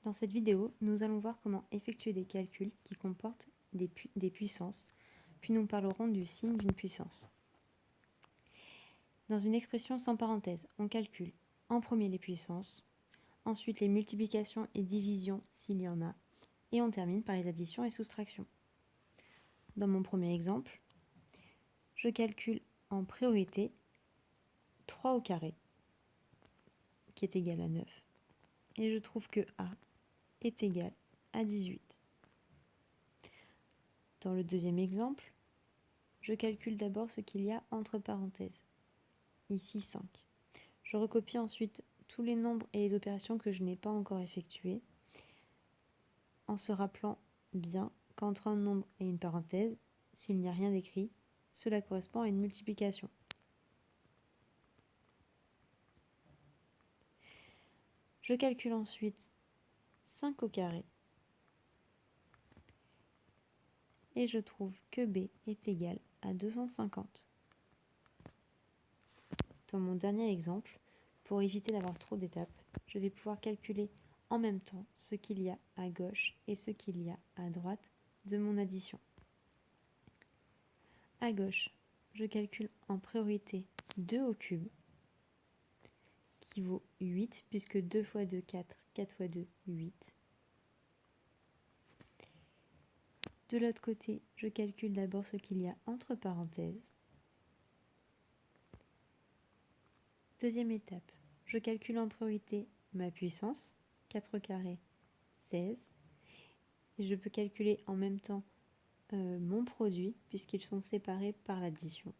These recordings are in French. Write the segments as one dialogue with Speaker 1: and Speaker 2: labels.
Speaker 1: Dans cette vidéo, nous allons voir comment effectuer des calculs qui comportent des puissances, puis nous parlerons du signe d'une puissance. Dans une expression sans parenthèse, on calcule en premier les puissances, ensuite les multiplications et divisions s'il y en a, et on termine par les additions et soustractions. Dans mon premier exemple, je calcule en priorité 3 au carré, qui est égal à 9, et je trouve que A est égal à 18. Dans le deuxième exemple, je calcule d'abord ce qu'il y a entre parenthèses, ici 5. Je recopie ensuite tous les nombres et les opérations que je n'ai pas encore effectuées, en se rappelant bien qu'entre un nombre et une parenthèse, s'il n'y a rien d'écrit, cela correspond à une multiplication. Je calcule ensuite 5 au carré et je trouve que B est égal à 250. Dans mon dernier exemple, pour éviter d'avoir trop d'étapes, je vais pouvoir calculer en même temps ce qu'il y a à gauche et ce qu'il y a à droite de mon addition. À gauche, je calcule en priorité 2 au cube, qui vaut 8, puisque 2 fois 2, 4, 4 fois 2, 8. De l'autre côté, je calcule d'abord ce qu'il y a entre parenthèses. Deuxième étape, je calcule en priorité ma puissance, 4 au carré, 16. Et je peux calculer en même temps mon produit, puisqu'ils sont séparés par l'addition.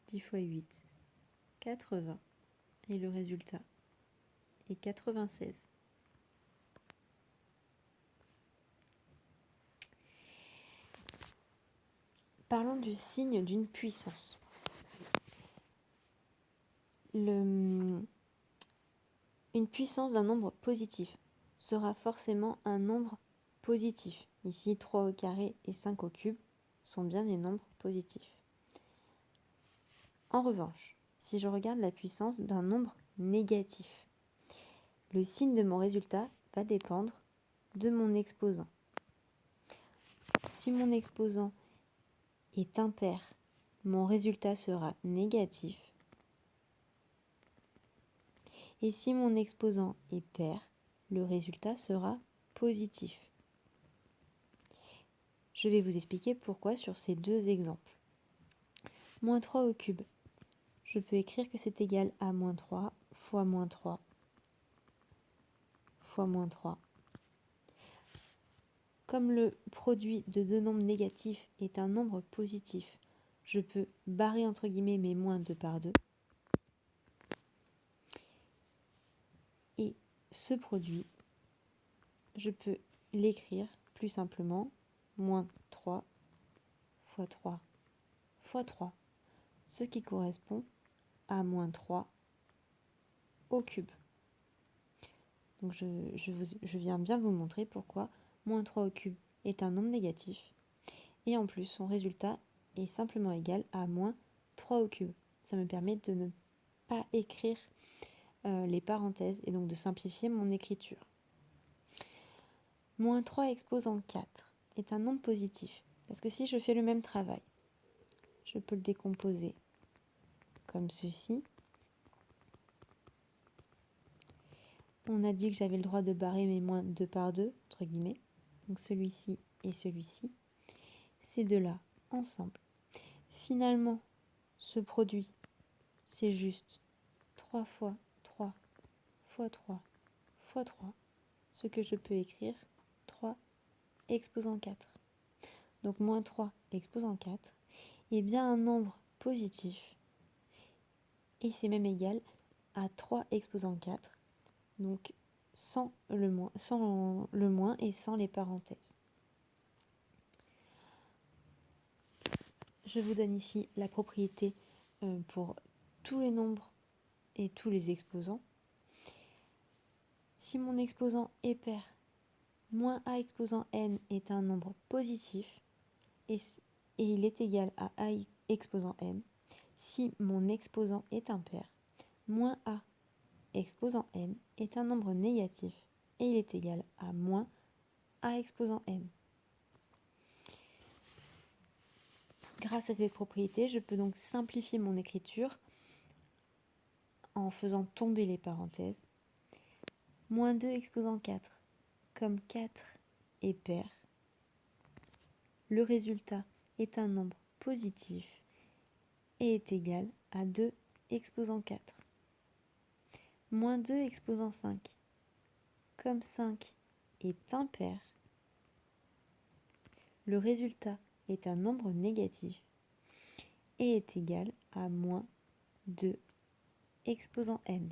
Speaker 1: 10 fois 8, 80. Et le résultat est 96. Parlons du signe d'une puissance. Une puissance d'un nombre positif sera forcément un nombre positif. Ici, 3 au carré et 5 au cube sont bien des nombres positifs. En revanche, si je regarde la puissance d'un nombre négatif, le signe de mon résultat va dépendre de mon exposant. Si mon exposant est impair, mon résultat sera négatif. Et si mon exposant est pair, le résultat sera positif. Je vais vous expliquer pourquoi sur ces deux exemples. Moins 3 au cube. Je peux écrire que c'est égal à moins 3 fois moins 3 fois moins 3. Comme le produit de deux nombres négatifs est un nombre positif, je peux barrer entre guillemets mes moins 2 par 2. Et ce produit, je peux l'écrire plus simplement, moins 3 fois 3 fois 3, ce qui correspond à moins 3 au cube. Donc je viens bien vous montrer pourquoi moins 3 au cube est un nombre négatif. Et en plus, son résultat est simplement égal à moins 3 au cube. Ça me permet de ne pas écrire les parenthèses et donc de simplifier mon écriture. Moins 3 exposant 4 est un nombre positif. Parce que si je fais le même travail, je peux le décomposer comme ceci. On a dit que j'avais le droit de barrer mes moins 2 par 2, entre guillemets. Donc celui-ci et celui-ci. Ces deux-là ensemble. Finalement, ce produit, c'est juste 3 fois 3 fois 3 fois 3, ce que je peux écrire 3 exposant 4. Donc moins 3 exposant 4 est bien un nombre positif et c'est même égal à 3 exposant 4, donc sans le moins et sans les parenthèses. Je vous donne ici la propriété pour tous les nombres et tous les exposants. Si mon exposant est pair, moins a exposant n est un nombre positif et il est égal à a exposant n. Si mon exposant est impair, moins a exposant n est un nombre négatif et il est égal à moins a exposant n. Grâce à cette propriété, je peux donc simplifier mon écriture en faisant tomber les parenthèses. Moins 2 exposant 4, comme 4 est pair, le résultat est un nombre positif et est égal à 2 exposant 4. Moins 2 exposant 5, comme 5 est impair, le résultat est un nombre négatif et est égal à moins 2 exposant n.